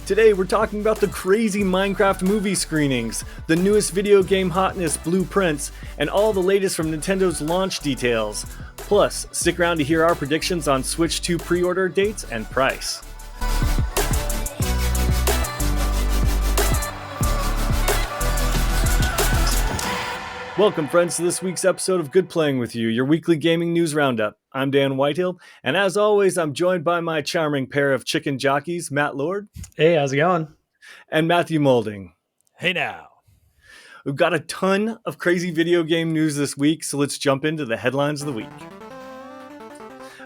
Today we're talking about the crazy Minecraft movie screenings, the newest video game hotness blueprints, and all the latest from Nintendo's launch details. Plus, stick around to hear our predictions on Switch 2 pre-order dates and price. Welcome, friends, to this week's episode of Good Playing With You, your weekly gaming news roundup. I'm Dan Whitehill, and as always, I'm joined by my charming pair of chicken jockeys, Matt Lord. Hey, how's it going? And Matthew Moulding. Hey now. We've got a ton of crazy video game news this week, so let's jump into the headlines of the week.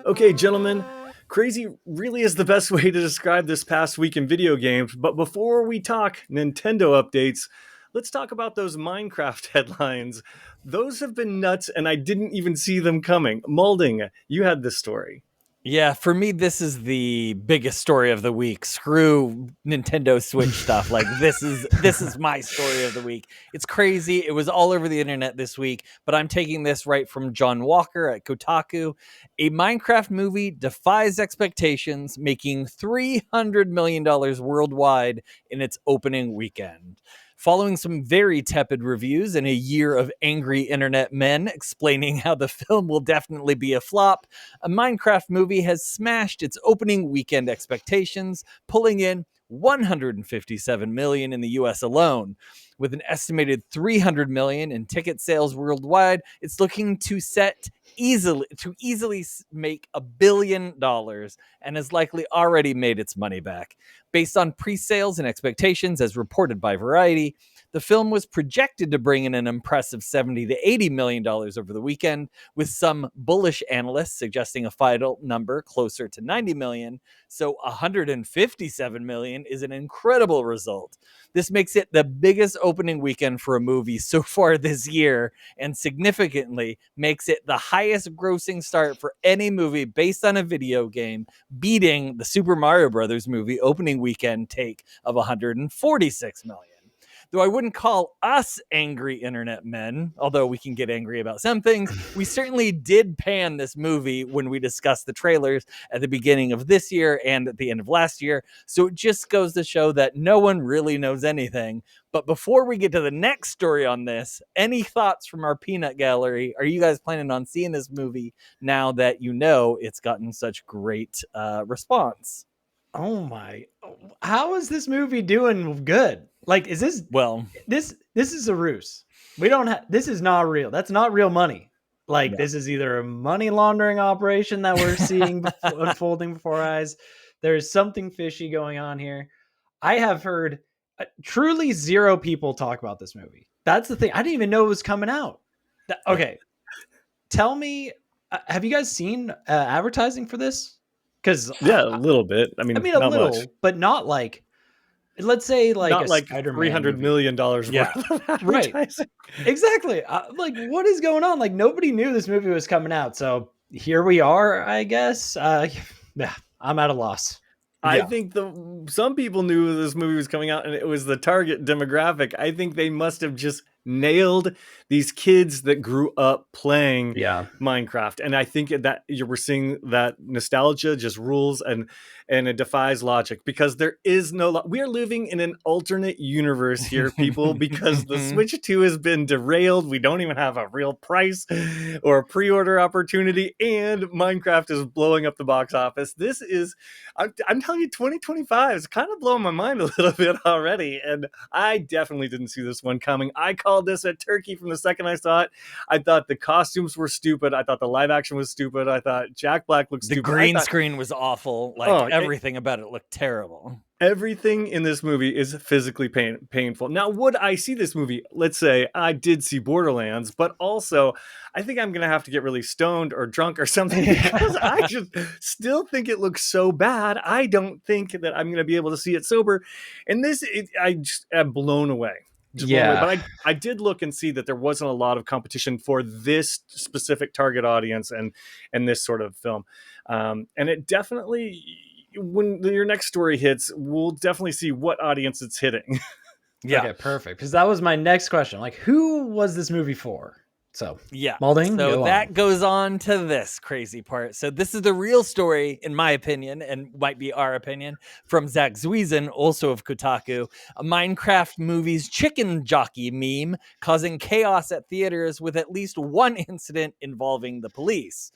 Okay, gentlemen, crazy really is the best way to describe this past week in video games, but before we talk Nintendo updates, let's talk about those Minecraft headlines. Those have been nuts, and I didn't even see them coming. Moulding, you had this story. Yeah, for me, this is the biggest story of the week. Screw Nintendo Switch stuff. Like this is my story of the week. It's crazy. It was all over the internet this week, but I'm taking this right from John Walker at Kotaku. A Minecraft movie defies expectations, making $300 million worldwide in its opening weekend. Following some very tepid reviews and a year of angry internet men explaining how the film will definitely be a flop, a Minecraft movie has smashed its opening weekend expectations, pulling in $157 million in the US alone. With an estimated $300 million in ticket sales worldwide, it's looking to easily make $1 billion and has likely already made its money back. Based on pre-sales and expectations as reported by Variety, the film was projected to bring in an impressive $70 to $80 million over the weekend, with some bullish analysts suggesting a final number closer to $90 million. So $157 million is an incredible result. This makes it the biggest opening weekend for a movie so far this year, and significantly makes it the highest grossing start for any movie based on a video game, beating the Super Mario Brothers movie opening weekend take of $146 million. Though I wouldn't call us angry internet men, although we can get angry about some things, we certainly did pan this movie when we discussed the trailers at the beginning of this year and at the end of last year. So it just goes to show that no one really knows anything. But before we get to the next story on this, any thoughts from our peanut gallery? Are you guys planning on seeing this movie now that you know it's gotten such great response? Oh my, how is this movie doing good? Like, is this, well, this is a ruse. We don't have, this is not real. That's not real money. Like, This is either a money laundering operation that we're seeing unfolding before our eyes. There's something fishy going on here. I have heard truly zero people talk about this movie. That's the thing. I didn't even know it was coming out. Okay. Tell me, have you guys seen advertising for this? Because yeah, a little bit. I mean a little, much. But not like, let's say like not a like Spider-Man $300 million worth of advertising. Right. Exactly. Like, what is going on? Like, nobody knew this movie was coming out, so here we are, I guess. Yeah, I'm at a loss. I think some people knew this movie was coming out and it was the target demographic. I think they must have just nailed these kids that grew up playing Minecraft. And I think that we're seeing that nostalgia just rules and it defies logic, because there is we are living in an alternate universe here, people, because the Switch 2 has been derailed. We don't even have a real price or a pre-order opportunity, and Minecraft is blowing up the box office. This is, I'm telling you, 2025 is kind of blowing my mind a little bit already, and I definitely didn't see this one coming. I called this a turkey from the second I saw it. I thought the costumes were stupid. I thought the live action was stupid. I thought Jack Black looked stupid. The green screen was awful. Like, everything about it looked terrible. Everything in this movie is physically painful. Now, would I see this movie? Let's say I did see Borderlands, but also I think I'm going to have to get really stoned or drunk or something, because I just still think it looks so bad. I don't think that I'm going to be able to see it sober. And I just am blown away. But I did look and see that there wasn't a lot of competition for this specific target audience and this sort of film. And it definitely, when your next story hits, we'll definitely see what audience it's hitting. Okay, perfect. Because that was my next question. Like, who was this movie for? So yeah. Malding, So go that on. goes on to this crazy part. So this is the real story, in my opinion, and might be our opinion, from Zach Zwiesen, also of Kotaku. A Minecraft movie's chicken jockey meme causing chaos at theaters with at least one incident involving the police.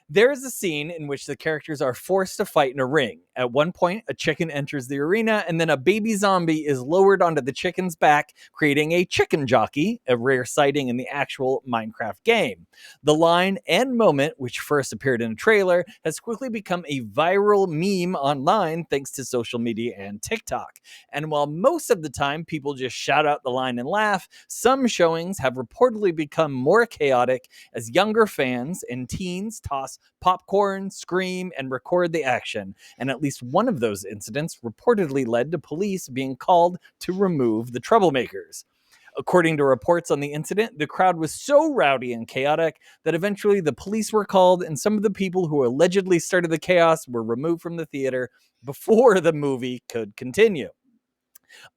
There is a scene in which the characters are forced to fight in a ring. At one point, a chicken enters the arena, and then a baby zombie is lowered onto the chicken's back, creating a chicken jockey, a rare sighting in the actual Minecraft game. The line and moment, which first appeared in a trailer, has quickly become a viral meme online thanks to social media and TikTok. And while most of the time people just shout out the line and laugh, some showings have reportedly become more chaotic as younger fans and teens toss popcorn, scream, and record the action. And at least one of those incidents reportedly led to police being called to remove the troublemakers. According to reports on the incident, the crowd was so rowdy and chaotic that eventually the police were called, and some of the people who allegedly started the chaos were removed from the theater before the movie could continue.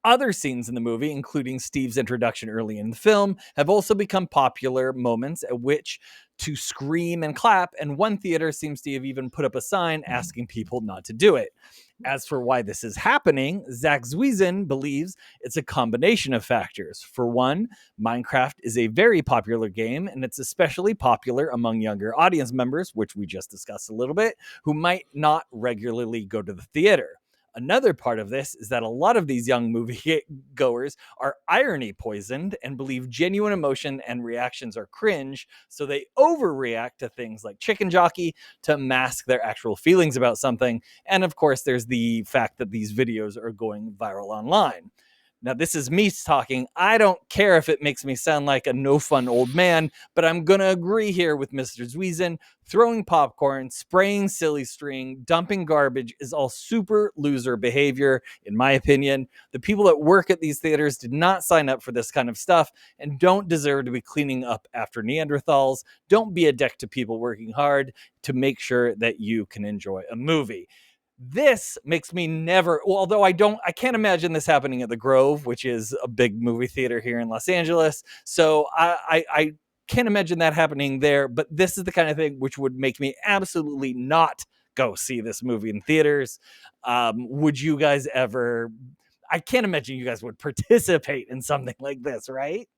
Other scenes in the movie, including Steve's introduction early in the film, have also become popular moments at which to scream and clap, and one theater seems to have even put up a sign asking people not to do it. As for why this is happening, Zach Zwiesen believes it's a combination of factors. For one, Minecraft is a very popular game, and it's especially popular among younger audience members, which we just discussed a little bit, who might not regularly go to the theater. Another part of this is that a lot of these young movie goers are irony poisoned and believe genuine emotion and reactions are cringe, so they overreact to things like Chicken Jockey to mask their actual feelings about something. And of course, there's the fact that these videos are going viral online. Now, this is me talking. I don't care if it makes me sound like a no-fun old man, but I'm going to agree here with Mr. Zwiesen. Throwing popcorn, spraying silly string, dumping garbage is all super loser behavior, in my opinion. The people that work at these theaters did not sign up for this kind of stuff and don't deserve to be cleaning up after Neanderthals. Don't be a dick to people working hard to make sure that you can enjoy a movie. This makes me never, although I can't imagine this happening at the Grove, which is a big movie theater here in Los Angeles. So I can't imagine that happening there, but this is the kind of thing which would make me absolutely not go see this movie in theaters. Would you guys ever, I can't imagine you guys would participate in something like this, right?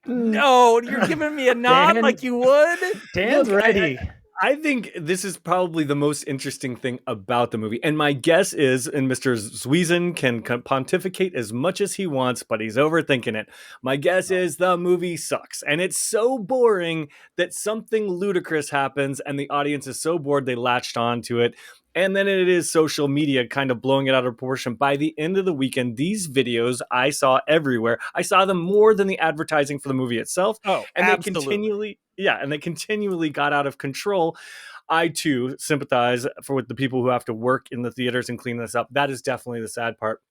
No, you're giving me a nod like you would? Dan's Look, ready. I think this is probably the most interesting thing about the movie. And my guess is, and Mr. Zwiesen can pontificate as much as he wants, but he's overthinking it. My guess is the movie sucks. And it's so boring that something ludicrous happens and the audience is so bored they latched onto it. And then it is social media kind of blowing it out of proportion. By the end of the weekend, these videos I saw everywhere. I saw them more than the advertising for the movie itself. Oh, and absolutely. they continually got out of control. I too sympathize with the people who have to work in the theaters and clean this up. That is definitely the sad part.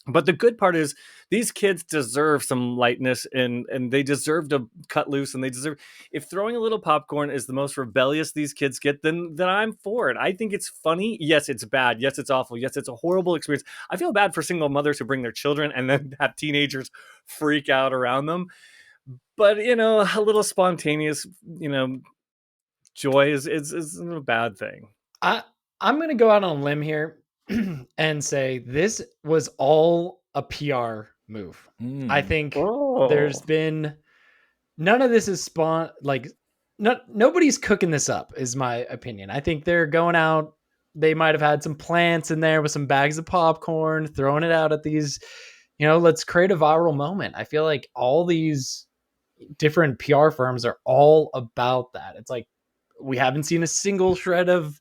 But the good part is these kids deserve some lightness and they deserve to cut loose, and they deserve, if throwing a little popcorn is the most rebellious these kids get, then I'm for it. I think it's funny. Yes, it's bad. Yes, it's awful. Yes, it's a horrible experience. I feel bad for single mothers who bring their children and then have teenagers freak out around them. But, a little spontaneous, joy isn't a bad thing. I'm going to go out on a limb here and say this was all a PR move. I think there's been none of this is nobody's cooking this up, is my opinion. I think they're going out. They might have had some plants in there with some bags of popcorn, throwing it out at these, let's create a viral moment. I feel like all these different PR firms are all about that. It's like, we haven't seen a single shred of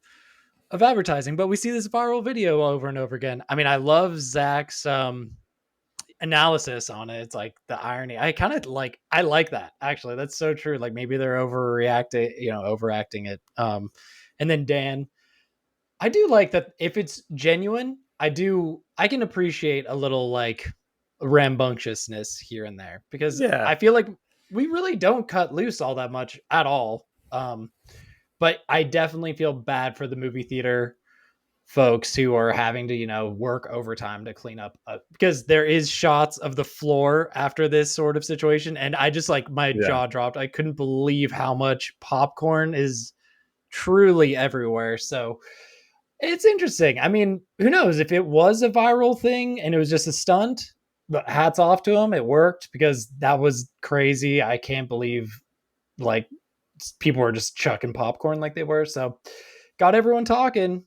advertising, but we see this viral video over and over again. I mean, I love Zach's analysis on it. It's like the irony. I like that, actually. That's so true. Like, maybe they're overacting it. And then Dan, I do like that if it's genuine, I can appreciate a little like rambunctiousness here and there, because I feel like we really don't cut loose all that much at all. But I definitely feel bad for the movie theater folks who are having to, work overtime to clean up, because there is shots of the floor after this sort of situation. And I just like my jaw dropped. I couldn't believe how much popcorn is truly everywhere. So it's interesting. I mean, who knows if it was a viral thing and it was just a stunt, but hats off to him. It worked, because that was crazy. I can't believe like people were just chucking popcorn like they were. So got everyone talking.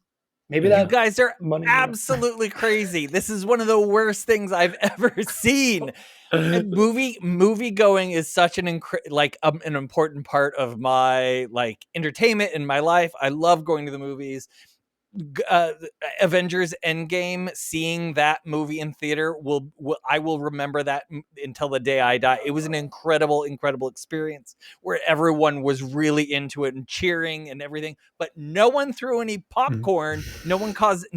Maybe that you guys are money absolutely crazy. This is one of the worst things I've ever seen. And movie going is such an an important part of my entertainment in my life. I love going to the movies. Avengers Endgame, seeing that movie in theater I will remember that until the day I die. It was an incredible experience where everyone was really into it and cheering and everything, but no one threw any popcorn. No one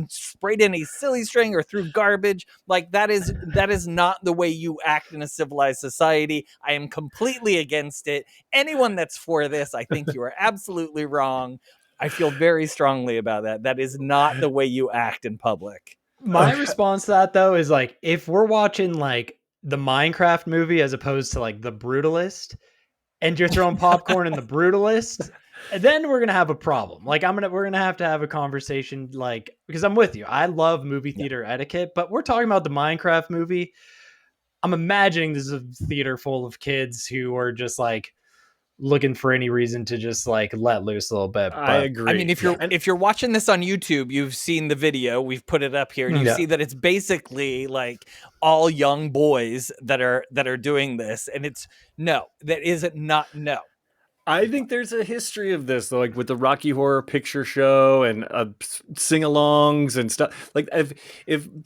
sprayed any silly string or threw garbage. Like that is not the way you act in a civilized society. I am completely against it. Anyone that's for this, I think you are absolutely wrong. I feel very strongly about that. That is not the way you act in public. My response to that, though, is like, if we're watching like the Minecraft movie as opposed to like The Brutalist, and you're throwing popcorn in The Brutalist, then we're gonna have a problem. Like we're gonna have to have a conversation, like, because I'm with you. I love movie theater etiquette, but we're talking about the Minecraft movie. I'm imagining this is a theater full of kids who are just like looking for any reason to just like let loose a little bit. But I agree. I mean, if you're watching this on YouTube, you've seen the video. We've put it up here, and you see that it's basically like all young boys that are doing this, and no. I think there's a history of this, though, like with the Rocky Horror Picture Show and sing-alongs and stuff. Like if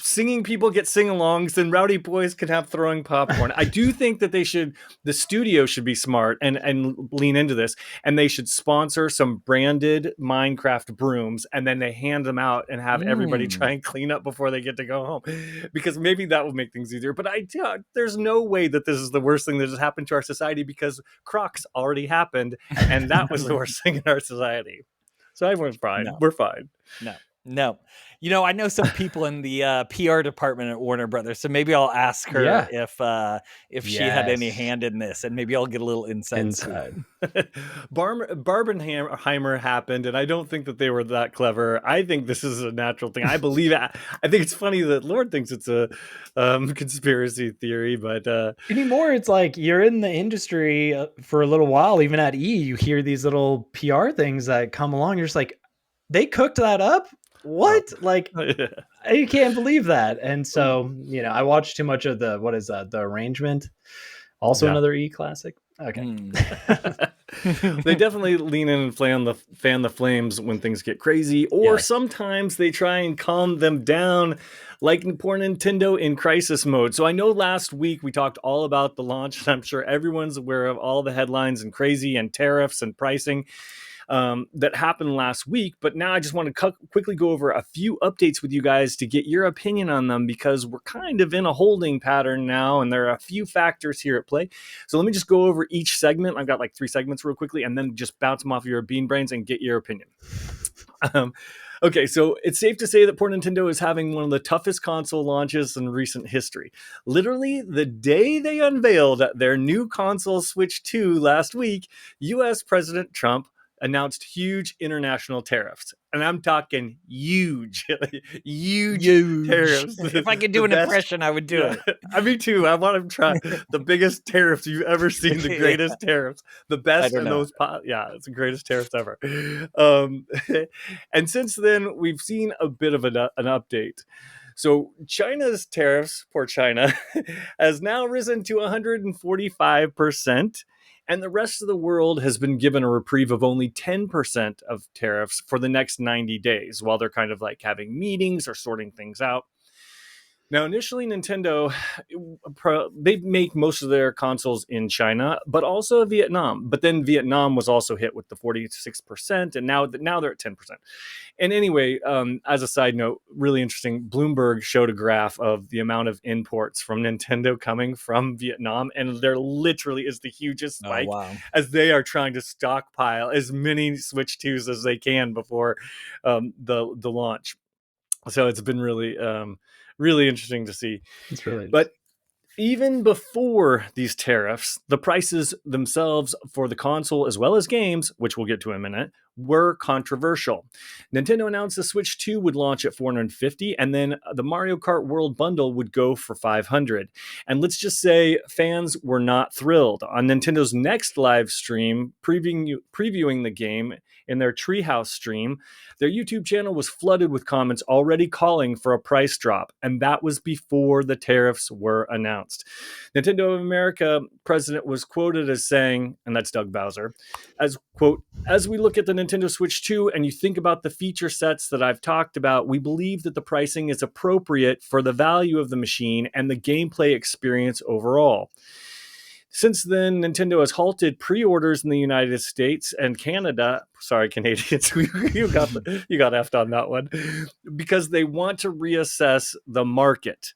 singing people get sing-alongs, then rowdy boys can have throwing popcorn. I do think that the studio should be smart and lean into this, and they should sponsor some branded Minecraft brooms, and then they hand them out and have everybody try and clean up before they get to go home, because maybe that will make things easier. But there's no way that this is the worst thing that has happened to our society, because Crocs already happened. And that was the worst thing in our society. So everyone's fine. No. We're fine. No. I know some people in the PR department at Warner Brothers, so maybe I'll ask her if she had any hand in this, and maybe I'll get a little inside. Barbenheimer happened, and I don't think that they were that clever. I think this is a natural thing. I believe it. I think it's funny that Lord thinks it's a conspiracy theory, but anymore it's like you're in the industry for a little while. Even at E, you hear these little PR things that come along. You're just like, they cooked that up? What? I can't believe that. And so, I watched too much of The Arrangement, also another E classic. Okay. They definitely lean in and fan the flames when things get crazy, or sometimes they try and calm them down, like poor Nintendo in crisis mode. So I know last week we talked all about the launch, and I'm sure everyone's aware of all the headlines and crazy and tariffs and pricing that happened last week. But now I just want to quickly go over a few updates with you guys to get your opinion on them, because we're kind of in a holding pattern now, and there are a few factors here at play. So let me just go over each segment. I've got like 3 segments real quickly, and then just bounce them off your bean brains and get your opinion. Okay, so it's safe to say that poor Nintendo is having one of the toughest console launches in recent history. Literally, the day they unveiled their new console Switch 2 last week, US President Trump announced huge international tariffs. And I'm talking huge tariffs. If I could do an impression, I would do it. Me too. I want to try the biggest tariffs you've ever seen, the greatest tariffs, the best in those. It's the greatest tariffs ever. And since then, we've seen a bit of an update. So China's tariffs, poor China, has now risen to 145%. And the rest of the world has been given a reprieve of only 10% of tariffs for the next 90 days, while they're kind of like having meetings or sorting things out. Now, initially, Nintendo, they make most of their consoles in China, but also Vietnam. But then Vietnam was also hit with the 46%, and now they're at 10%. And anyway, as a side note, really interesting, Bloomberg showed a graph of the amount of imports from Nintendo coming from Vietnam, and there literally is the hugest spike as they are trying to stockpile as many Switch 2s as they can before the launch. So it's been really, really interesting to see. It's really, but even before these tariffs, the prices themselves for the console as well as games, which we'll get to in a minute, were controversial. Nintendo announced the Switch 2 would launch at $450, and then the Mario Kart World Bundle would go for $500. And let's just say fans were not thrilled. On Nintendo's next live stream, previewing the game in their Treehouse stream, their YouTube channel was flooded with comments already calling for a price drop, and that was before the tariffs were announced. Nintendo of America president was quoted as saying, and that's Doug Bowser, as quote, "As we look at the Nintendo Switch 2 and you think about the feature sets that I've talked about, we believe that the pricing is appropriate for the value of the machine and the gameplay experience overall." Since then, Nintendo has halted pre-orders in the United States and Canada. Sorry, Canadians, you got effed on that one, because they want to reassess the market.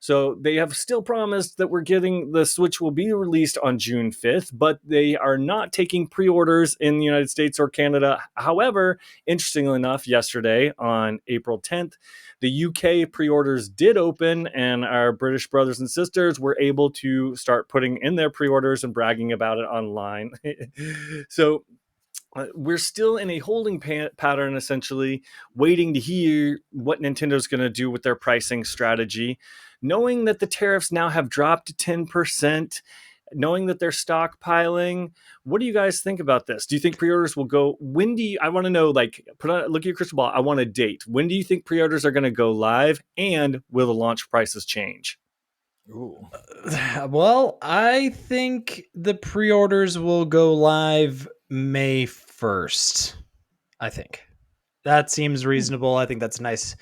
So they have still promised that the Switch will be released on June 5th, but they are not taking pre-orders in the United States or Canada. However, interestingly enough, yesterday on April 10th, the UK pre-orders did open, and our British brothers and sisters were able to start putting in their pre-orders and bragging about it online. So we're still in a holding pattern, essentially, waiting to hear what Nintendo's going to do with their pricing strategy, knowing that the tariffs now have dropped to 10%, knowing that they're stockpiling. What do you guys think about this? Do you think pre-orders will go? I want to know, like, look at your crystal ball. I want a date. When do you think pre-orders are going to go live, and will the launch prices change? Ooh. Well, I think the pre-orders will go live May 1st. I think that seems reasonable. I think that's a nice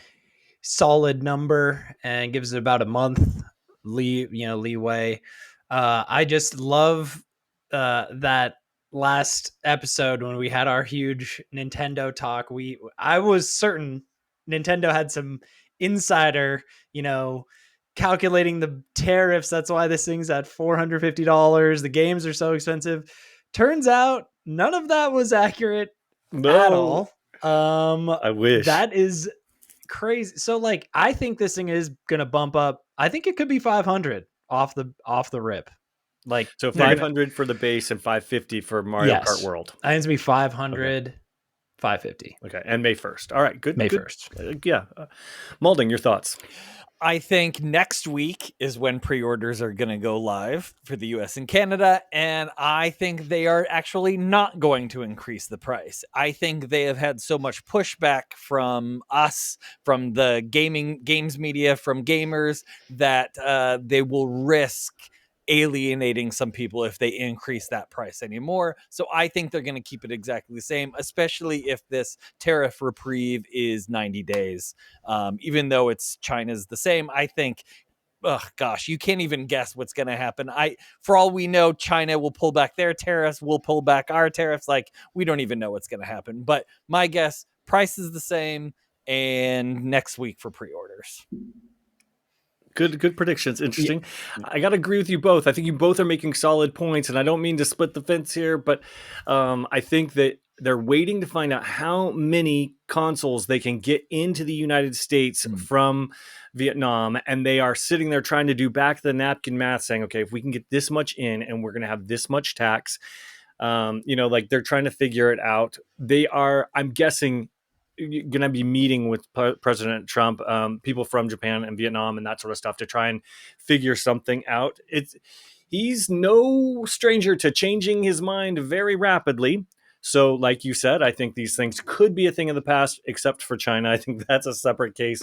solid number and gives it about a month leeway. I just love that last episode when we had our huge Nintendo talk. I was certain Nintendo had some insider, calculating the tariffs. That's why this thing's at $450. The games are so expensive. Turns out none of that was accurate at all. I wish. That is crazy. So like, I think this thing is gonna bump up. I think it could be 500 off the rip. Like, so 500 for the base and 550 for Mario Kart World. I think it's gonna be 500, okay. 550. Okay, and May 1st. All right, good. May 1st. Yeah. Malding, your thoughts? I think next week is when pre-orders are going to go live for the US and Canada, and I think they are actually not going to increase the price. I think they have had so much pushback from us, from the games media, from gamers, that they will risk alienating some people if they increase that price anymore. So I think they're going to keep it exactly the same, especially if this tariff reprieve is 90 days. Even though it's China's the same, I think, you can't even guess what's going to happen. For all we know, China will pull back their tariffs, we'll pull back our tariffs. Like, we don't even know what's going to happen. But my guess, price is the same, and next week for pre-orders. Good predictions. Interesting. Yeah. I got to agree with you both. I think you both are making solid points, and I don't mean to split the fence here, but I think that they're waiting to find out how many consoles they can get into the United States from Vietnam, and they are sitting there trying to do back the napkin math, saying, okay, if we can get this much in and we're going to have this much tax, like they're trying to figure it out. They are, I'm guessing, going to be meeting with President Trump, people from Japan and Vietnam and that sort of stuff to try and figure something out. He's no stranger to changing his mind very rapidly. So like you said, I think these things could be a thing of the past, except for China. I think that's a separate case.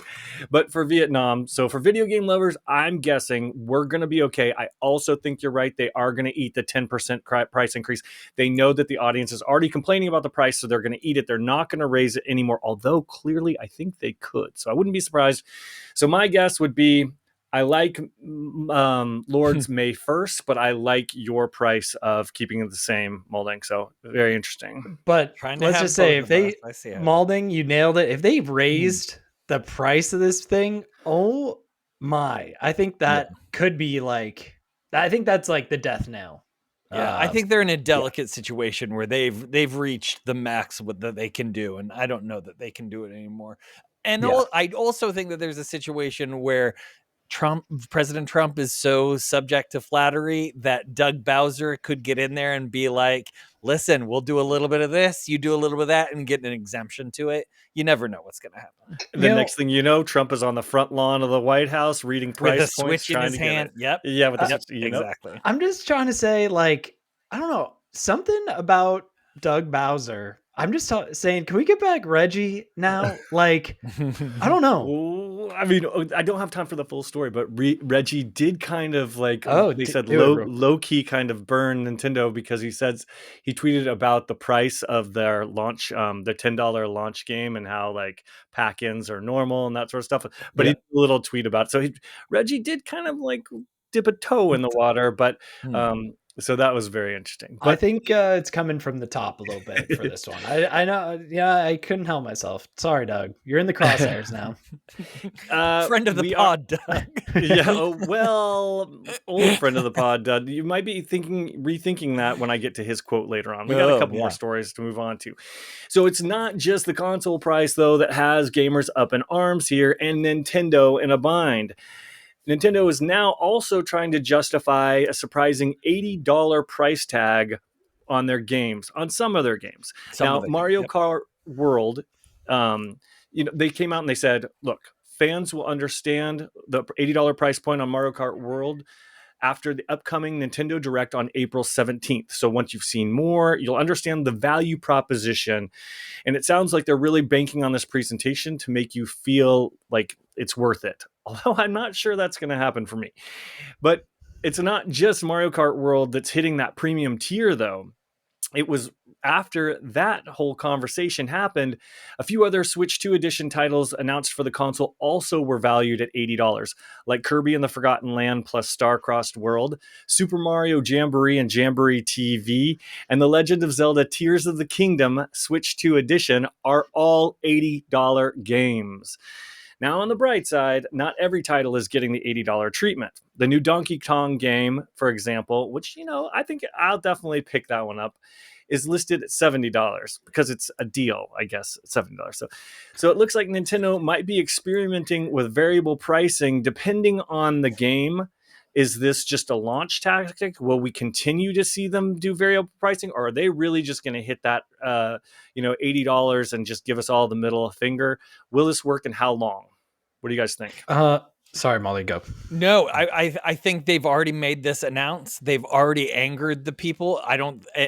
But for Vietnam, so for video game lovers, I'm guessing we're going to be okay. I also think you're right. They are going to eat the 10% price increase. They know that the audience is already complaining about the price, so they're going to eat it. They're not going to raise it anymore, although clearly I think they could. So I wouldn't be surprised. So my guess would be, I like Lord's May 1st, but I like your price of keeping it the same, Malding. So very interesting. But let's just say, if they, Malding, you nailed it. If they've raised the price of this thing, oh my, I think that could be like, I think that's like the death knell. Yeah, I think they're in a delicate situation where they've reached the max that they can do, and I don't know that they can do it anymore. And I also think that there's a situation where President Trump is so subject to flattery that Doug Bowser could get in there and be like, listen, we'll do a little bit of this, you do a little bit of that, and get an exemption to it. You never know what's going to happen. The next thing you know, Trump is on the front lawn of the White House reading price with a points, switch in his hand. Yep. Yeah, with the switch, exactly. I'm just trying to say, like, I don't know, something about Doug Bowser. I'm just saying, can we get back Reggie now? Like, I don't know. Well, I mean, I don't have time for the full story, but Reggie did kind of like, they said low key kind of burn Nintendo because he tweeted about the price of their launch, the $10 launch game and how like pack-ins are normal and that sort of stuff. But he did a little tweet about it. So Reggie did kind of like dip a toe in the water, but so that was very interesting. But I think it's coming from the top a little bit for this one. I know. Yeah, I couldn't help myself. Sorry, Doug. You're in the crosshairs now. Friend of the pod, Doug. Yeah. Old friend of the pod, Doug. You might be rethinking that when I get to his quote later on. We got a couple more stories to move on to. So it's not just the console price, though, that has gamers up in arms here and Nintendo in a bind. Nintendo is now also trying to justify a surprising $80 price tag on their games, on some of their games. Mario Kart World, they came out and they said, look, fans will understand the $80 price point on Mario Kart World after the upcoming Nintendo Direct on April 17th. So once you've seen more, you'll understand the value proposition. And it sounds like they're really banking on this presentation to make you feel like it's worth it. Although I'm not sure that's going to happen for me. But it's not just Mario Kart World that's hitting that premium tier, though. It was after that whole conversation happened, a few other Switch 2 edition titles announced for the console also were valued at $80, like Kirby and the Forgotten Land plus Star-Crossed World, Super Mario Jamboree and Jamboree TV, and The Legend of Zelda Tears of the Kingdom Switch 2 edition are all $80 games. Now, on the bright side, not every title is getting the $80 treatment. The new Donkey Kong game, for example, which, I think I'll definitely pick that one up, is listed at $70 because it's a deal, I guess, $70. So it looks like Nintendo might be experimenting with variable pricing depending on the game. Is this just a launch tactic? Will we continue to see them do variable pricing, or are they really just going to hit that, $80 and just give us all the middle finger? Will this work, and how long? What do you guys think? Sorry, Molly, go. No, I think they've already made this announced. They've already angered the people.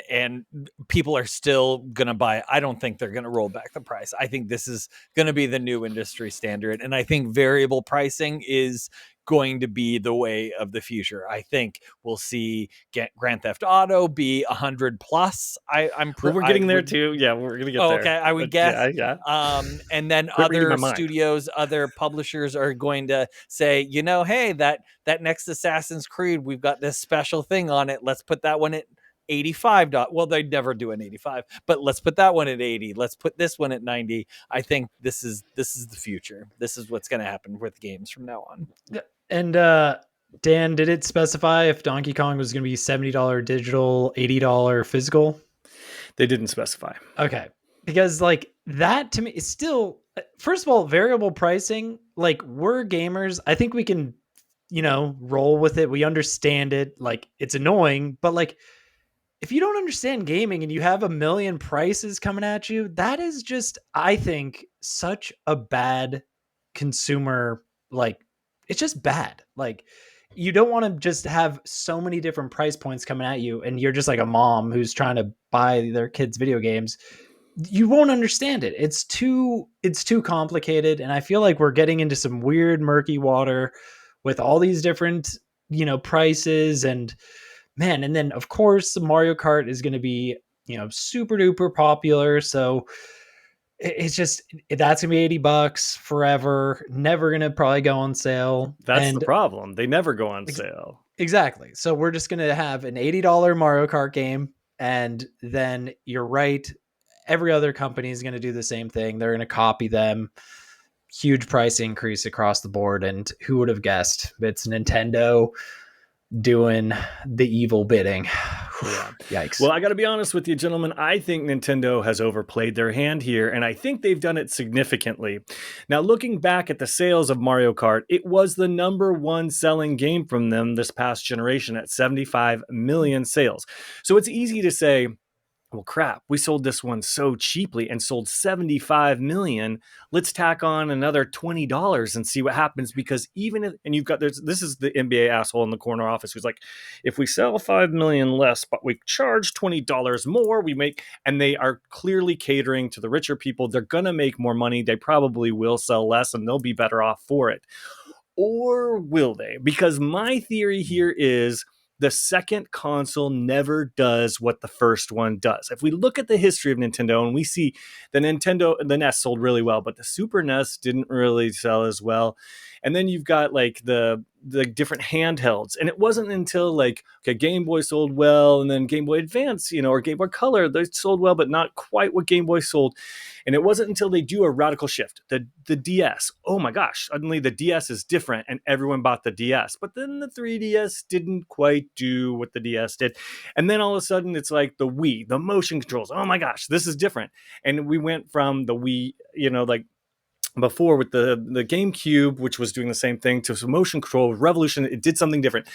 And people are still going to buy it. I don't think they're going to roll back the price. I think this is going to be the new industry standard. And I think variable pricing is going to be the way of the future. I think we'll see Grand Theft Auto be 100 plus. We're getting there too. Yeah, we're gonna get there. Okay, I would guess. Yeah. And then other studios, other publishers are going to say, hey, that next Assassin's Creed, we've got this special thing on it. Let's put that one at $85. Well, they'd never do an 85, but let's put that one at 80. Let's put this one at 90. I think this is the future. This is what's going to happen with games from now on. And Dan, did it specify if Donkey Kong was going to be $70 digital, $80 physical? They didn't specify. Okay. Because like that to me is still, first of all, variable pricing. Like, we're gamers. I think we can, roll with it. We understand it. Like, it's annoying, but like, if you don't understand gaming and you have a million prices coming at you, that is just, I think, such a bad consumer, like, it's just bad. Like, you don't want to just have so many different price points coming at you and you're just like a mom who's trying to buy their kids video games. You won't understand it. It's too complicated. And I feel like we're getting into some weird murky water with all these different, prices and then of course Mario Kart is going to be, super duper popular. So it's just, that's gonna be $80 forever, never gonna probably go on sale. That's the problem. They never go on sale. Exactly. So we're just gonna have an $80 Mario Kart game, and then you're right, every other company is gonna do the same thing. They're gonna copy them. Huge price increase across the board, and who would have guessed it's Nintendo doing the evil bidding? Yeah. Yikes. Well, I got to be honest with you, gentlemen. I think Nintendo has overplayed their hand here, and I think they've done it significantly. Now, looking back at the sales of Mario Kart, it was the number one selling game from them this past generation at 75 million sales. So it's easy to say, well, crap, we sold this one so cheaply and sold 75 million. Let's tack on another $20 and see what happens. Because even if, and you've got, this is the NBA asshole in the corner office who's like, if we sell 5 million less, but we charge $20 more, we make, and they are clearly catering to the richer people. They're going to make more money. They probably will sell less and they'll be better off for it. Or will they? Because my theory here is, the second console never does what the first one does. If we look at the history of Nintendo and we see the NES sold really well, but the Super NES didn't really sell as well. And then you've got like the different handhelds. And it wasn't until like, okay, Game Boy sold well, and then Game Boy Advance, or Game Boy Color, they sold well, but not quite what Game Boy sold. And it wasn't until they do a radical shift, the DS. Oh my gosh, suddenly the DS is different and everyone bought the DS. But then the 3DS didn't quite do what the DS did. And then all of a sudden it's like the Wii, the motion controls. Oh my gosh, this is different. And we went from the Wii, like before with the GameCube, which was doing the same thing, to some motion control revolution. It did something different.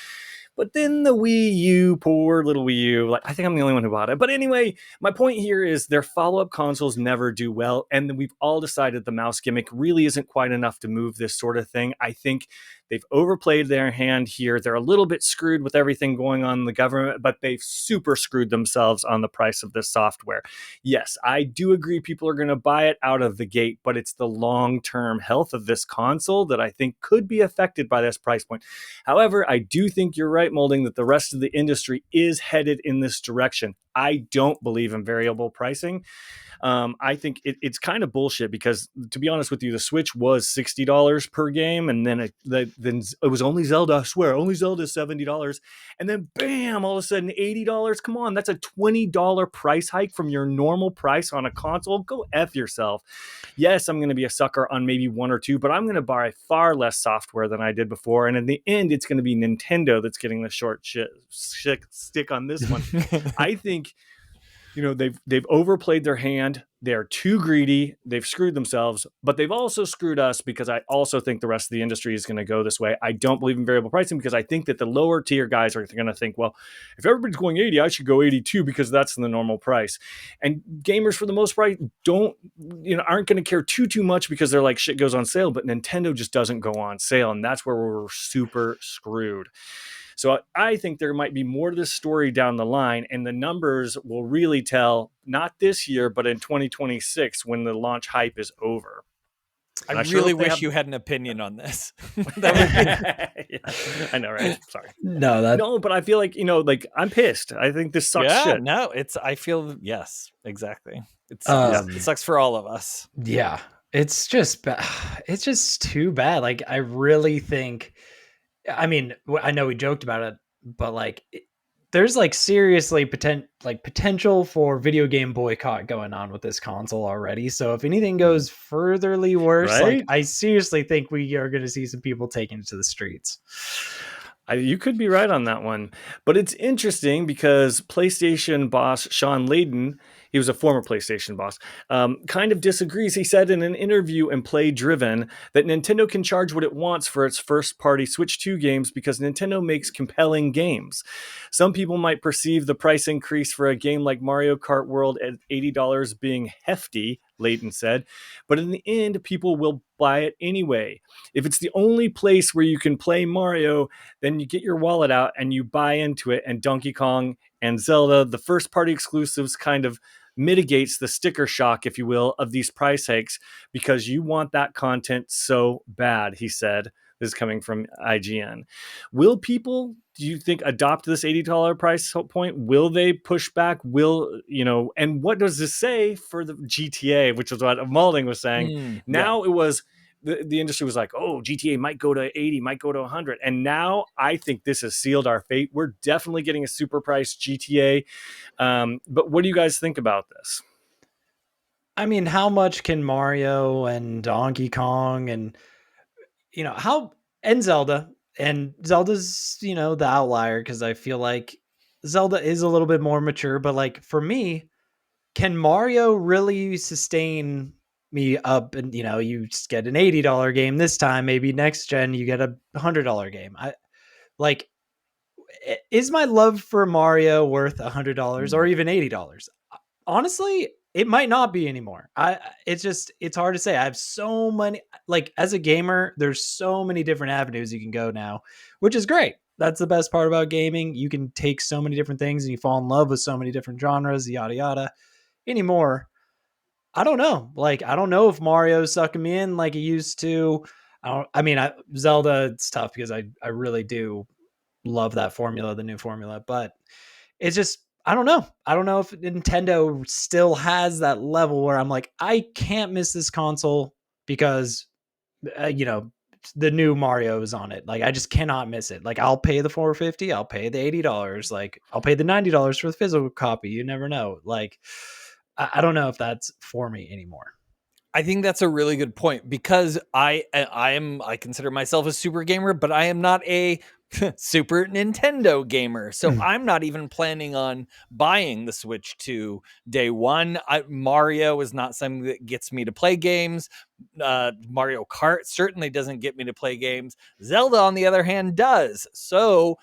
But then the Wii U, poor little Wii U, like I think I'm the only one who bought it. But anyway, my point here is their follow-up consoles never do well. And we've all decided the mouse gimmick really isn't quite enough to move this sort of thing. I think they've overplayed their hand here. They're a little bit screwed with everything going on in the government, but they've super screwed themselves on the price of this software. Yes, I do agree people are going to buy it out of the gate, but it's the long-term health of this console that I think could be affected by this price point. However, I do think you're right, Molding, that the rest of the industry is headed in this direction. I don't believe in variable pricing. I think it's kind of bullshit because, to be honest with you, the Switch was $60 per game, and then it was only Zelda. I swear, only Zelda is $70, and then bam, all of a sudden $80. Come on, that's a $20 price hike from your normal price on a console. Go F yourself. Yes, I'm going to be a sucker on maybe one or two, but I'm going to buy far less software than I did before, and in the end, it's going to be Nintendo that's getting the short stick on this one. I think they've overplayed their hand. They're too greedy. They've screwed themselves, but they've also screwed us because I also think the rest of the industry is going to go this way. I don't believe in variable pricing because I think that the lower tier guys are going to think, well, if everybody's going 80, I should go 82 because that's the normal price. And gamers, for the most part, aren't going to care too much because they're like, shit goes on sale, but Nintendo just doesn't go on sale. And that's where we're super screwed. So I think there might be more to this story down the line, and the numbers will really tell, not this year, but in 2026 when the launch hype is over. I really wish you had an opinion on this. Yeah, I know, right? Sorry. No, but I feel like, I'm pissed. I think this sucks shit. No, yes, exactly. It sucks for all of us. Yeah. It's just too bad. Like, I really think, I mean, I know we joked about it, but like, there's like seriously potential for video game boycott going on with this console already. So if anything goes furtherly worse, right? Like, I seriously think we are going to see some people taking it to the streets. You could be right on that one. But it's interesting because PlayStation boss Sean Layden, he was a former PlayStation boss, kind of disagrees. He said in an interview in Play Driven that Nintendo can charge what it wants for its first-party Switch 2 games because Nintendo makes compelling games. Some people might perceive the price increase for a game like Mario Kart World at $80 being hefty, Layton said, but in the end, people will buy it anyway. If it's the only place where you can play Mario, then you get your wallet out and you buy into it, and Donkey Kong and Zelda, the first-party exclusives, kind of mitigates the sticker shock, if you will, of these price hikes because you want that content so bad, he said. This is coming from IGN. Will people, do you think, adopt this $80 price point? Will they push back? And what does this say for the GTA, which is what Malding was saying? Now it was, the industry was like, oh, GTA might go to 80, might go to 100. And now I think this has sealed our fate. We're definitely getting a super priced GTA. But what do you guys think about this? I mean, how much can Mario and Donkey Kong and Zelda's, the outlier, because I feel like Zelda is a little bit more mature, but like for me, can Mario really sustain me up? And you just get an $80 game this time, maybe next gen you get a $100 game. I like, is my love for Mario worth $100 or even $80? Honestly, it might not be anymore. It's hard to say. I have so many, like, as a gamer, there's so many different avenues you can go now, which is great. That's the best part about gaming. You can take so many different things and you fall in love with so many different genres, yada yada. Anymore, I don't know. Like, I don't know if Mario's sucking me in like it used to. Zelda, it's tough because I really do love that formula, the new formula, but it's just, I don't know. I don't know if Nintendo still has that level where I'm like, I can't miss this console because, the new Mario is on it. Like, I just cannot miss it. Like, I'll pay the $450, I'll pay the $80, like I'll pay the $90 for the physical copy. You never know. Like, I don't know if that's for me anymore. I think that's a really good point because I consider myself a super gamer, but I am not a Super Nintendo gamer. So I'm not even planning on buying the Switch 2 day one. Mario is not something that gets me to play games. Mario Kart certainly doesn't get me to play games. Zelda, on the other hand, does. So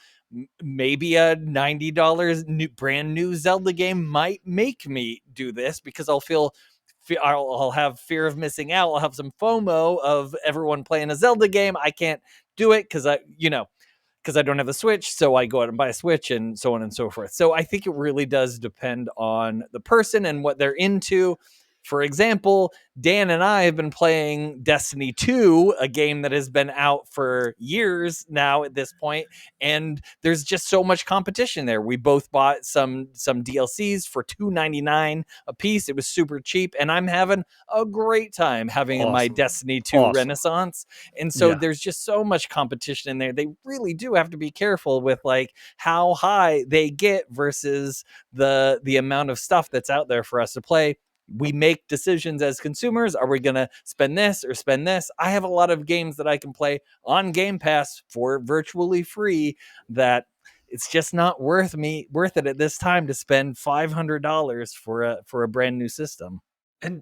maybe a $90 brand new Zelda game might make me do this because I'll have fear of missing out. I'll have some FOMO of everyone playing a Zelda game. I can't do it because I don't have a Switch, so I go out and buy a Switch and so on and so forth. So I think it really does depend on the person and what they're into. For example, Dan and I have been playing Destiny 2, a game that has been out for years now at this point, and there's just so much competition there. We both bought some DLCs for $2.99 a piece. It was super cheap, and I'm having a great time having my Destiny 2 renaissance. And so there's just so much competition in there. They really do have to be careful with like how high they get versus the amount of stuff that's out there for us to play. We make decisions as consumers. Are we going to spend this or spend this? I have a lot of games that I can play on Game Pass for virtually free that it's just not worth it at this time to spend $500 for a brand new system. And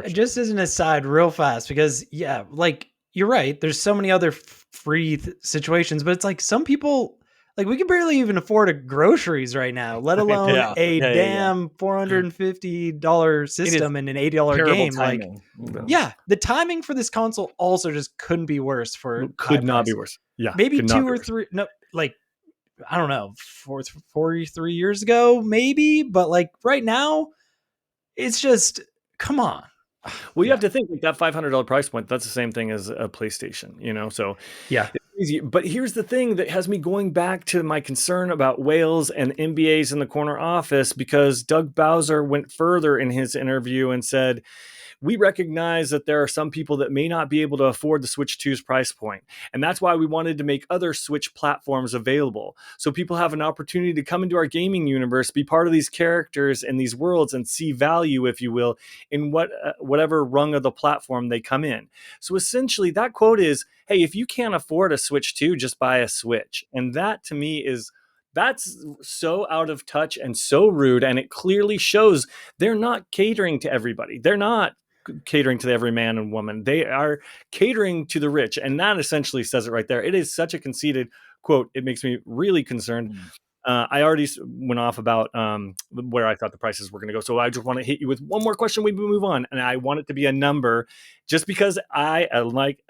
just as an aside, real fast, because like you're right, there's so many other free situations, but it's like some people, like, we can barely even afford groceries right now, let alone damn $450 system and an $80 game. Timing. Like, the timing for this console also just couldn't be worse. Could not be worse. Yeah, maybe 2 or 3. No, like, I don't know, 43 years ago, maybe, but like right now, it's just, come on. Well, you have to think like that $500 price point. That's the same thing as a PlayStation, So yeah. But here's the thing that has me going back to my concern about whales and MBAs in the corner office, because Doug Bowser went further in his interview and said, we recognize that there are some people that may not be able to afford the Switch 2's price point. And that's why we wanted to make other Switch platforms available. So people have an opportunity to come into our gaming universe, be part of these characters and these worlds, and see value, if you will, in whatever rung of the platform they come in. So essentially that quote is, hey, if you can't afford a Switch 2, just buy a Switch. And that to me that's so out of touch and so rude. And it clearly shows they're not catering to everybody. They're not catering to every man and woman. They are catering to the rich. And that essentially says it right there. It is such a conceited quote. It makes me really concerned. I already went off about where I thought the prices were going to go. So I just want to hit you with one more question. We move on. And I want it to be a number, just because I, like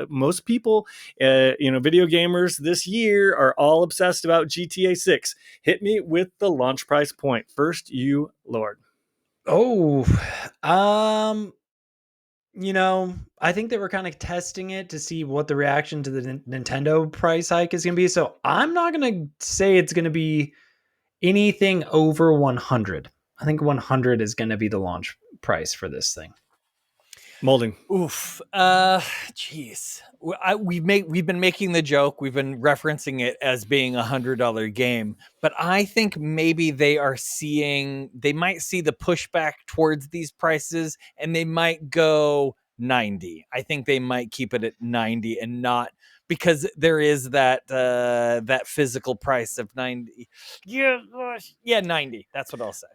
most people, video gamers this year are all obsessed about GTA 6. Hit me with the launch price point. First, you, Lord. I think they were kind of testing it to see what the reaction to the Nintendo price hike is going to be. So I'm not going to say it's going to be anything over 100. I think 100 is going to be the launch price for this thing. Molding. Oof. Jeez. We've been making the joke. We've been referencing it as being $100 game, but I think maybe they might see the pushback towards these prices and they might go 90. I think they might keep it at 90 and not because there is that that physical price of 90. Yeah, 90. That's what I'll say.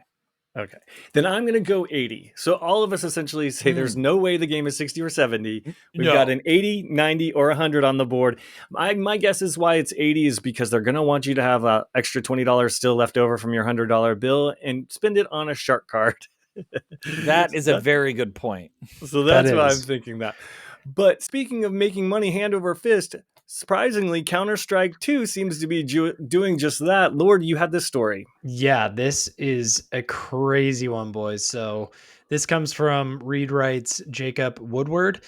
Okay, then I'm going to go 80. So all of us essentially say there's no way the game is 60 or 70. We've got an 80, 90, or 100 on the board. My guess is why it's 80 is because they're going to want you to have an extra $20 still left over from your $100 bill and spend it on a shark card. That is a very good point. So that's why I'm thinking that. But speaking of making money hand over fist, surprisingly, Counter-Strike 2 seems to be doing just that. Lord, you had this story. Yeah, this is a crazy one, boys. So this comes from Read Wright's Jacob Woodward.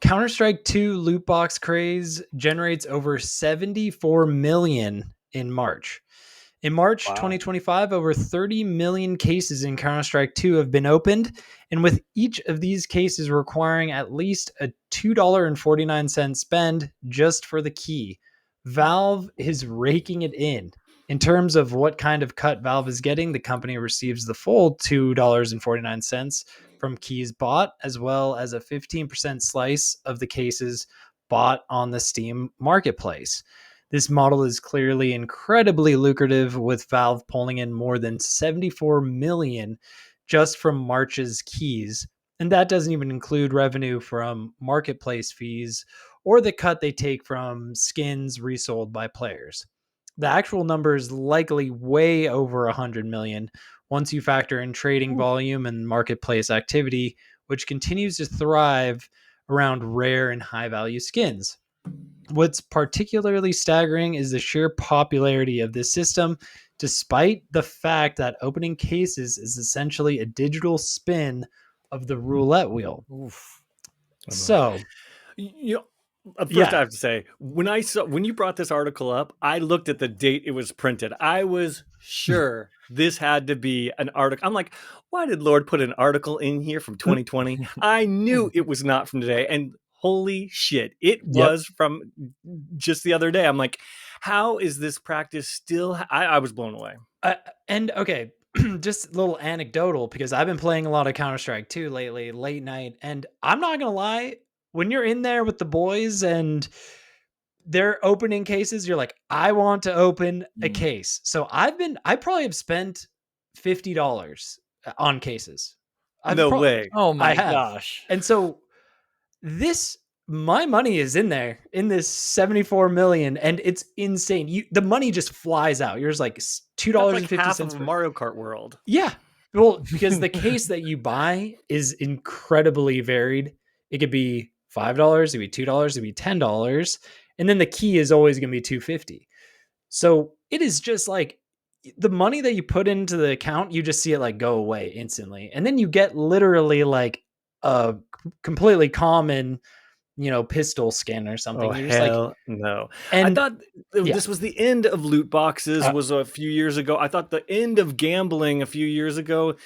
Counter-Strike 2 loot box craze generates over 74 million in March. In March 2025, over 30 million cases in Counter-Strike 2 have been opened, and with each of these cases requiring at least a $2.49 spend just for the key. Valve is raking it in. In terms of what kind of cut Valve is getting, the company receives the full $2.49 from keys bought, as well as a 15% slice of the cases bought on the Steam marketplace. This model is clearly incredibly lucrative, with Valve pulling in more than 74 million just from March's keys. And that doesn't even include revenue from marketplace fees or the cut they take from skins resold by players. The actual number is likely way over 100 million once you factor in trading volume and marketplace activity, which continues to thrive around rare and high value skins. What's particularly staggering is the sheer popularity of this system, despite the fact that opening cases is essentially a digital spin of the roulette wheel. Oof. So, first I have to say, when you brought this article up, I looked at the date it was printed. I was sure this had to be an article. I'm like, why did Lord put an article in here from 2020? I knew it was not from today. And holy shit, it was from just the other day. I'm like, how is this practice still? I was blown away. And okay, just a little anecdotal, because I've been playing a lot of Counter-Strike 2 lately, late night. And I'm not going to lie, when you're in there with the boys and they're opening cases, you're like, I want to open a case. So I probably have spent $50 on cases. No way. Oh my gosh. And so my money is in there in this 74 million, and it's insane. The money just flies out. You're just like $2.50 like half of Mario Kart World. Yeah. Well, because the case that you buy is incredibly varied. It could be $5, it could be $2, it could be $10, and then the key is always going to be $2.50. So it is just like the money that you put into the account, you just see it like go away instantly, and then you get literally like a completely common, pistol skin or something. Oh, You're hell no. And I thought this was the end of loot boxes was a few years ago. I thought the end of gambling a few years ago.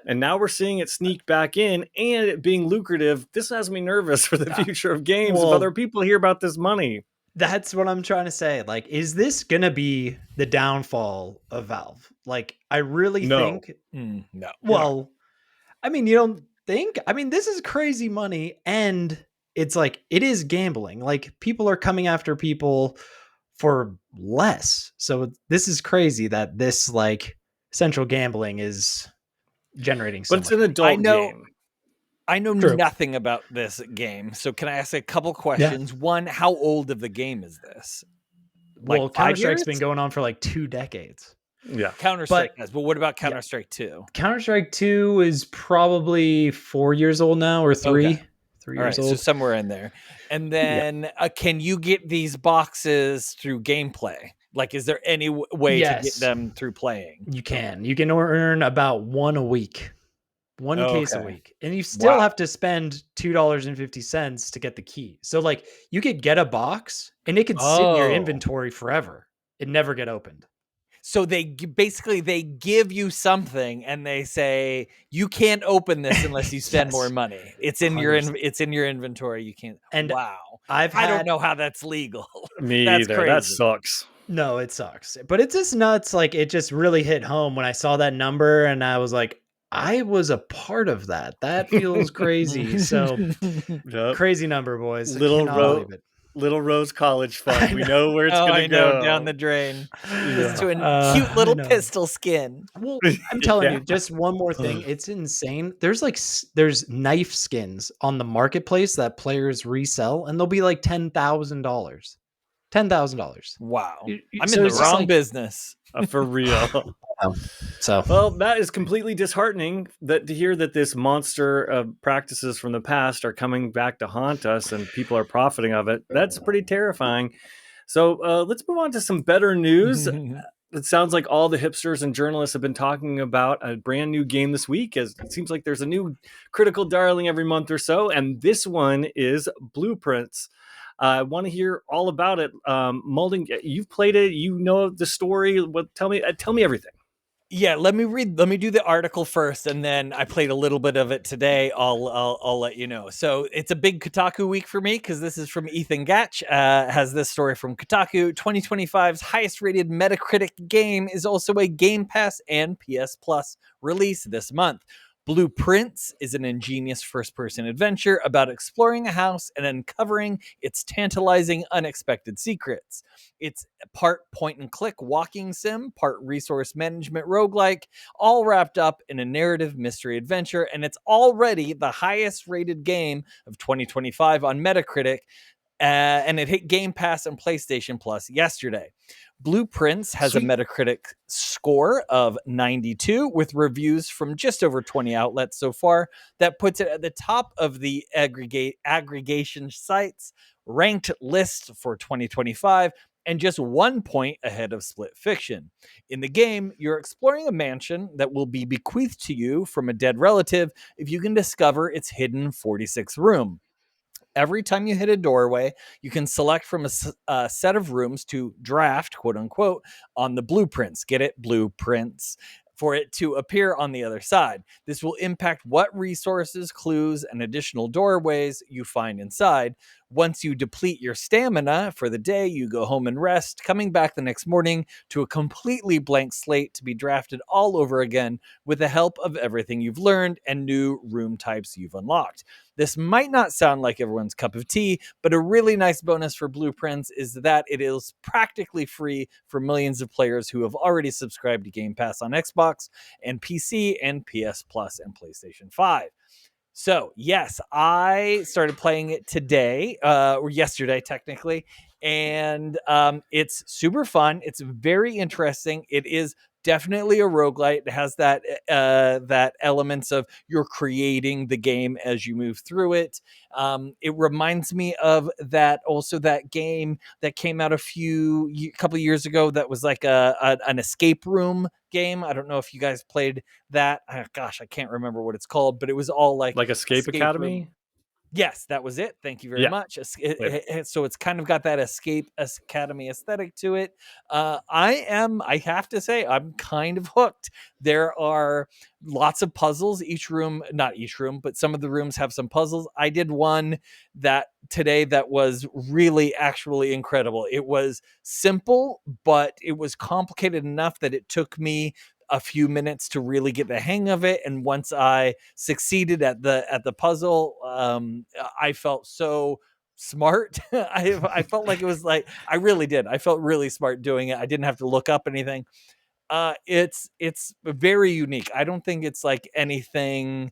And now we're seeing it sneak back in and it being lucrative. This has me nervous for the future of games if other people hear about this money. That's what I'm trying to say. Like, is this going to be the downfall of Valve? Like, I really think... No. Well, I mean, you don't think? I mean, this is crazy money, and it's like, it is gambling. Like, people are coming after people for less. So this is crazy that this, like, central gambling is generating so much. But it's an adult game. I know nothing about this game. So can I ask a couple questions? Yeah. One, how old of the game is this? Well, Counter-Strike's been going on for like 2 decades. Yeah. Counter-Strike has, but what about Counter-Strike 2? Counter-Strike 2 is probably 4 years old now, or 3. Okay. 3 years old. So somewhere in there. And then can you get these boxes through gameplay? Like, is there any way to get them through playing? You can. You can earn about 1 a week. One case a week. And you still have to spend $2.50 to get the key. So, like, you could get a box and it could sit in your inventory forever. It never get opened. So they give you something and they say you can't open this unless you spend more money. It's in 100%. It's in your inventory. You can't. And I don't know how that's legal. Me either. Crazy. That sucks. No, it sucks. But it's just nuts. Like, it just really hit home when I saw that number and I was like, I was a part of that. That feels crazy. So crazy number, boys. Little Little Rose College Fund. We know where it's gonna go. Down the drain. Yeah. Just to a cute little pistol skin. Well, I'm telling you, just one more thing. It's insane. There's like there's knife skins on the marketplace that players resell, and they'll be like $10,000. $10,000. Wow. I'm So in it's the just wrong like- business. For real. So Well, that is completely disheartening that to hear that this monster of practices from the past are coming back to haunt us and people are profiting of it. That's pretty terrifying. So let's move on to some better news. It sounds like all the hipsters and journalists have been talking about a brand new game this week, as it seems like there's a new critical darling every month or so, and this one is Blueprints. I want to hear all about it. Molding, you've played it, you know the story. Tell me everything. Yeah, let me do the article first, and then I played a little bit of it today. I'll let you know. So it's a big Kotaku week for me because this is from Ethan Gatch. Has this story from Kotaku. 2025's highest rated Metacritic game is also a Game Pass and PS Plus release this month. Blueprints is an ingenious first-person adventure about exploring a house and uncovering its tantalizing, unexpected secrets. It's part point-and-click walking sim, part resource management roguelike, all wrapped up in a narrative mystery adventure, and it's already the highest-rated game of 2025 on Metacritic, and it hit Game Pass and PlayStation Plus yesterday. Blueprints has a Metacritic score of 92 with reviews from just over 20 outlets so far. That puts it at the top of the aggregation sites ranked list for 2025 and just 1 point ahead of Split Fiction. In the game, you're exploring a mansion that will be bequeathed to you from a dead relative if you can discover its hidden 46th room. Every time you hit a doorway, you can select from a set of rooms to draft, quote unquote, on the blueprints. Get it? Blueprints. For it to appear on the other side. This will impact what resources, clues, and additional doorways you find inside. Once you deplete your stamina for the day, you go home and rest, coming back the next morning to a completely blank slate to be drafted all over again with the help of everything you've learned and new room types you've unlocked. This might not sound like everyone's cup of tea, but a really nice bonus for Blueprints is that it is practically free for millions of players who have already subscribed to Game Pass on Xbox and PC and PS Plus and PlayStation 5. So, yes, I started playing it today, or yesterday, technically, and it's super fun. It's very interesting. It is definitely a roguelite. It has that elements of you're creating the game as you move through it. It reminds me of that game that came out a couple of years ago that was like an escape room game. I don't know if you guys played that. Gosh, I can't remember what it's called, but it was all like Escape Academy room. Yes, that was it. Thank you very much. So it's kind of got that Escape Academy aesthetic to it. I have to say, I'm kind of hooked. There are lots of puzzles. Not each room, but some of the rooms have some puzzles. I did one today that was really actually incredible. It was simple, but it was complicated enough that it took me a few minutes to really get the hang of it, and once I succeeded at the puzzle, I felt so smart. I felt like it was like I really did. I felt really smart doing it. I didn't have to look up anything. It's very unique. I don't think it's like anything.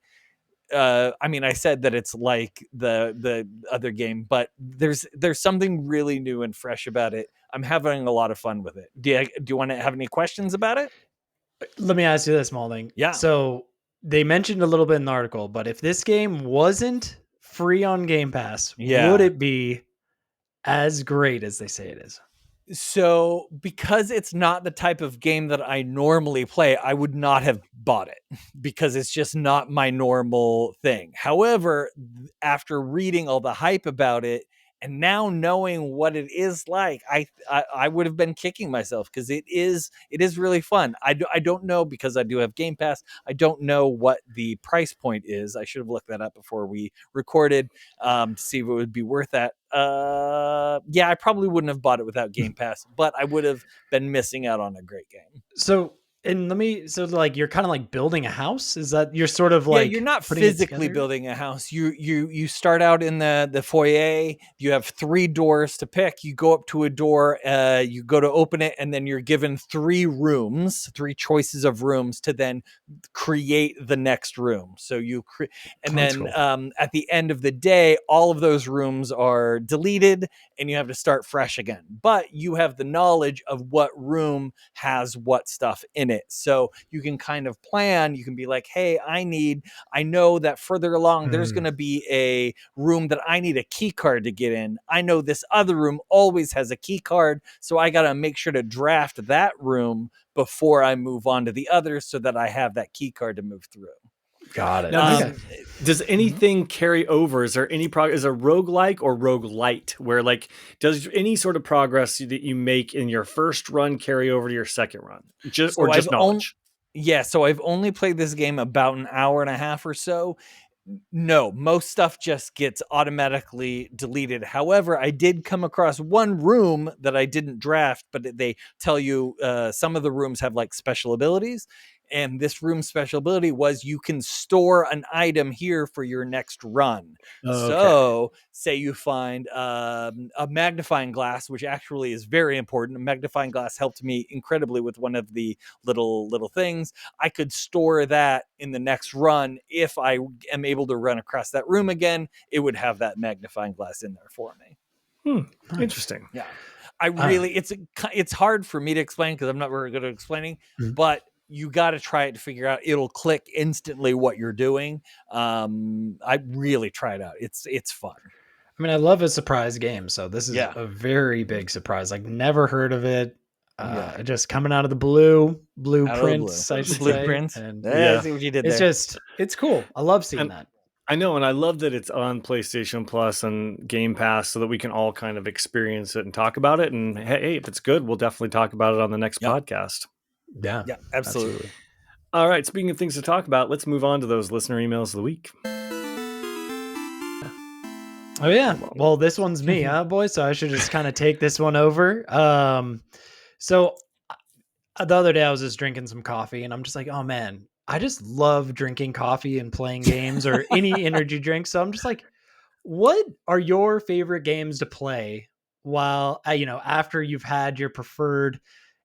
I mean, I said that it's like the other game, but there's something really new and fresh about it. I'm having a lot of fun with it. Do you want to have any questions about it? Let me ask you this, Malding. Yeah. So they mentioned a little bit in the article, but if this game wasn't free on Game Pass, would it be as great as they say it is? So because it's not the type of game that I normally play, I would not have bought it because it's just not my normal thing. However, after reading all the hype about it and now knowing what it is like, I would have been kicking myself because it is really fun. I don't know, because I do have Game Pass. I don't know what the price point is. I should have looked that up before we recorded to see if it would be worth that. I probably wouldn't have bought it without Game Pass, but I would have been missing out on a great game. So And so like you're kind of like building a house. Is that you're sort of Yeah, like you're not putting it physically together? building a house. You start out in the foyer. You have 3 doors to pick. You go up to a door, you go to open it, and then you're given 3 rooms, 3 choices of rooms to then create the next room. So and That's then cool. at the end of the day, all of those rooms are deleted, and you have to start fresh again. But you have the knowledge of what room has what stuff in it, so you can kind of plan. You can be like, hey, I know that further along there's going to be a room that I need a key card to get in. I know this other room always has a key card, so I got to make sure to draft that room before I move on to the others so that I have that key card to move through. Got it. Now, does anything carry over? Is there any is a roguelike or roguelite where like does any sort of progress that you make in your first run carry over to your second run? Just knowledge? So I've only played this game about an hour and a half or so. No, most stuff just gets automatically deleted. However, I did come across one room that I didn't draft, but they tell you some of the rooms have like special abilities. And this room's special ability was you can store an item here for your next run. Okay. So, say you find a magnifying glass, which actually is very important. A magnifying glass helped me incredibly with one of the little things. I could store that in the next run. If I am able to run across that room again, it would have that magnifying glass in there for me. Interesting. Yeah. I really, it's hard for me to explain because I'm not very good at explaining, but you got to try it to figure out. It'll click instantly what you're doing. I really tried out. It's fun. I mean, I love a surprise game, so this is a very big surprise. Like, never heard of it. Just coming out of the blueprints, I should Blueprints. say. And I see what you did it's there. it's cool. I love seeing that. I know, and I love that it's on PlayStation Plus and Game Pass so that we can all kind of experience it and talk about it. And hey, if it's good, we'll definitely talk about it on the next podcast. Yeah, absolutely. All right, speaking of things to talk about, let's move on to those listener emails of the week. Oh yeah. Well, this one's me, boys? So I should just kind of take this one over. So the other day I was just drinking some coffee and I'm just like, oh man, I just love drinking coffee and playing games or any energy drink. So I'm just like, what are your favorite games to play while, after you've had your preferred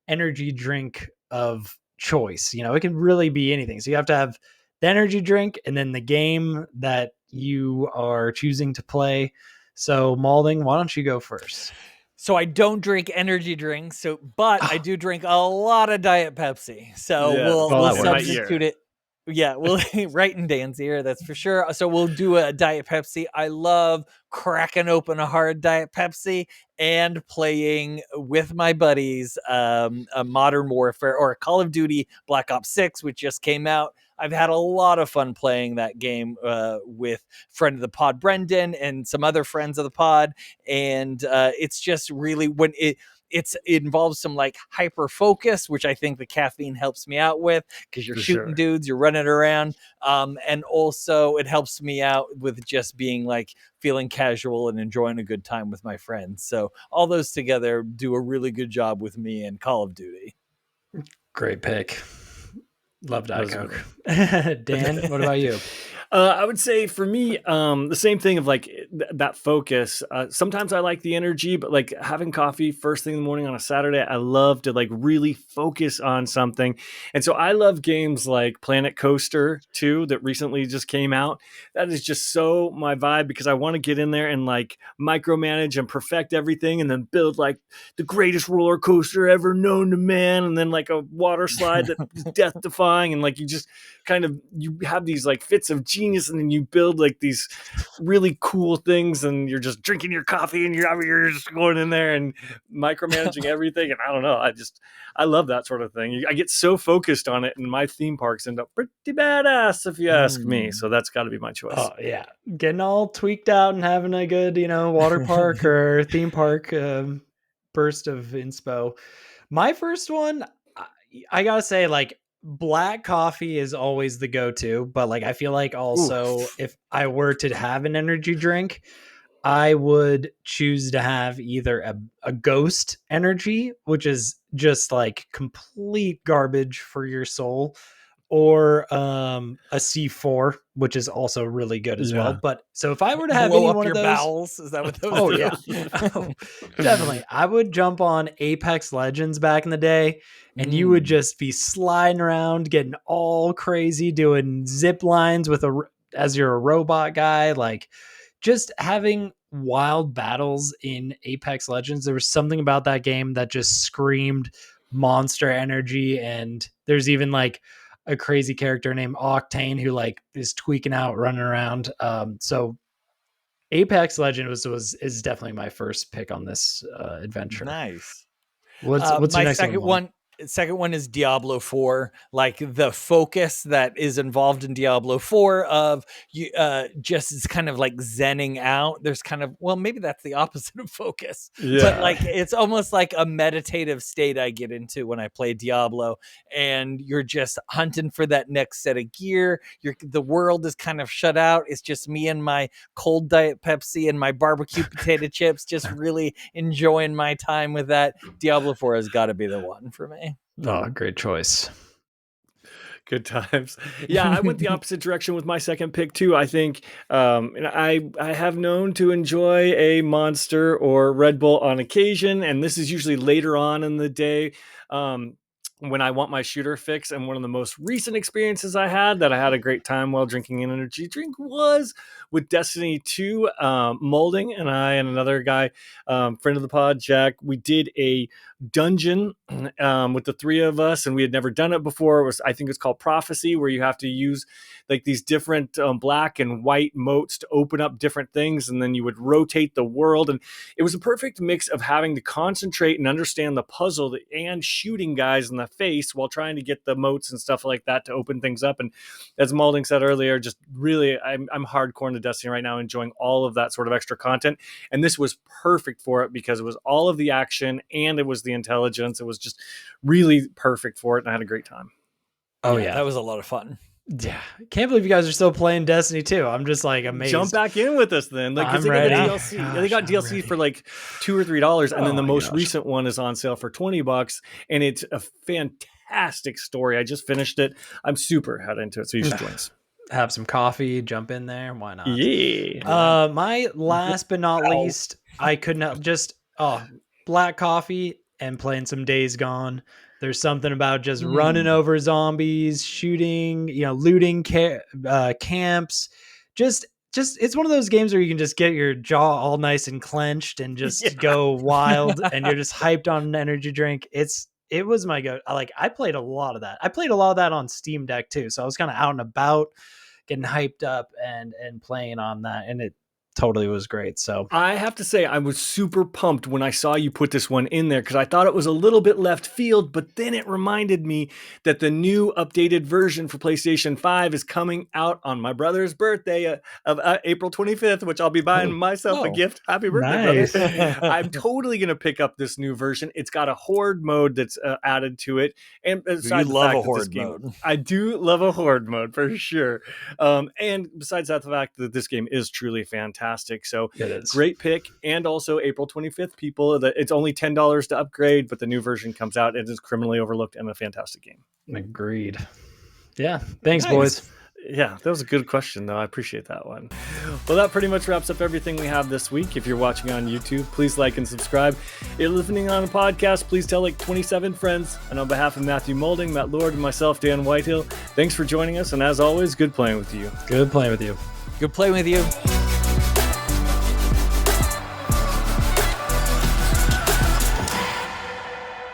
energy drink of choice? It can really be anything. So you have to have the energy drink and then the game that you are choosing to play. So Malding, why don't you go first? So I don't drink energy drinks, but I do drink a lot of Diet Pepsi. So we'll substitute it. Yeah, we'll right in Dan's ear, that's for sure. So we'll do a Diet Pepsi. I love cracking open a hard Diet Pepsi and playing with my buddies a Modern Warfare or a Call of Duty Black Ops 6, which just came out. I've had a lot of fun playing that game with friend of the pod, Brendan, and some other friends of the pod. And it's just really when it involves some like hyper focus, which I think the caffeine helps me out with because you're shooting dudes, you're running around. And also it helps me out with just being like feeling casual and enjoying a good time with my friends. So all those together do a really good job with me in Call of Duty. Great pick. Love Diet Coke. Dan, what about you? I would say for me, the same thing of like that focus. Sometimes I like the energy, but like having coffee first thing in the morning on a Saturday, I love to like really focus on something. And so I love games like Planet Coaster 2 that recently just came out. That is just so my vibe because I want to get in there and like micromanage and perfect everything and then build like the greatest roller coaster ever known to man. And then like a water slide that's death defying. And like you just kind of, you have these like fits of genius and then you build like these really cool things and you're just drinking your coffee and you're just going in there and micromanaging everything. And I don't know, I love that sort of thing. I get so focused on it and my theme parks end up pretty badass if you ask me. So that's got to be my choice. Oh yeah. Getting all tweaked out and having a good, water park or theme park burst of inspo. My first one, I gotta say, like, black coffee is always the go-to, but like I feel like also if I were to have an energy drink, I would choose to have either a ghost energy, which is just like complete garbage for your soul, or a C4, which is also really good as well. But so if I were to have blow any up one your of those, bowels, is that what those oh do? yeah, oh, definitely, I would jump on Apex Legends back in the day, and you would just be sliding around, getting all crazy, doing zip lines as you're a robot guy, like just having wild battles in Apex Legends. There was something about that game that just screamed monster energy, and there's even like a crazy character named Octane who like is tweaking out, running around. So Apex Legends is definitely my first pick on this adventure. Nice. What's my your next second one? Second one is Diablo 4. Like the focus that is involved in Diablo 4 of you just it's kind of like zenning out. There's kind of, well, maybe that's the opposite of focus. Yeah. But like it's almost like a meditative state I get into when I play Diablo, and you're just hunting for that next set of gear. The world is kind of shut out. It's just me and my cold Diet Pepsi and my barbecue potato chips, just really enjoying my time with that. Diablo 4 has got to be the one for me. Oh, great choice. Good times. Yeah, I went the opposite direction with my second pick too. I think I have known to enjoy a Monster or Red Bull on occasion, and this is usually later on in the day. When I want my shooter fix, and one of the most recent experiences I had that I had a great time while drinking an energy drink was with Destiny 2. Molding and I and another guy, friend of the pod, Jack, we did a dungeon with the three of us, and we had never done it before. I think it's called Prophecy, where you have to use like these different black and white motes to open up different things, and then you would rotate the world. And it was a perfect mix of having to concentrate and understand the puzzle and shooting guys in the face while trying to get the motes and stuff like that to open things up. And as Malding said earlier, just really, I'm hardcore into Destiny right now, enjoying all of that sort of extra content. And this was perfect for it because it was all of the action and it was the intelligence. It was just really perfect for it, and I had a great time. Oh yeah, that was a lot of fun. Yeah, can't believe you guys are still playing Destiny 2. I'm just like amazed. Jump back in with us then. Like, I'm they ready. got DLC. Gosh, they got DLC for like $2 or $3, and then the most gosh. recent one is on sale for $20, and it's a fantastic story. I just finished it. I'm super head into it, so you should join us. Have some coffee, jump in there. Why not? Yeah. My last but not least, I could not just black coffee and playing some Days Gone. There's something about just running over zombies, shooting, looting camps. Just it's one of those games where you can just get your jaw all nice and clenched and just go wild, and you're just hyped on an energy drink. It was my go. I played a lot of that. I played a lot of that on Steam Deck too. So I was kind of out and about, getting hyped up and playing on that, and it totally was great. So I have to say, I was super pumped when I saw you put this one in there, because I thought it was a little bit left field, but then it reminded me that the new updated version for PlayStation 5 is coming out on my brother's birthday of April 25th, which I'll be buying myself a gift. Happy birthday, brother. I'm totally going to pick up this new version. It's got a horde mode that's added to it. And besides you the love fact a horde that this game, mode. I do love a horde mode for sure. And besides that, the fact that this game is truly fantastic. So great pick. And also April 25th, people, it's only $10 to upgrade, but the new version comes out. It is criminally overlooked and a fantastic game. Agreed. Yeah. Thanks, boys. Yeah, that was a good question, though. I appreciate that one. Well, that pretty much wraps up everything we have this week. If you're watching on YouTube, please like and subscribe. If you're listening on a podcast, please tell like 27 friends. And on behalf of Matthew Moulding, Matt Lord, and myself, Dan Whitehill, thanks for joining us. And as always, good playing with you. Good playing with you. Good playing with you.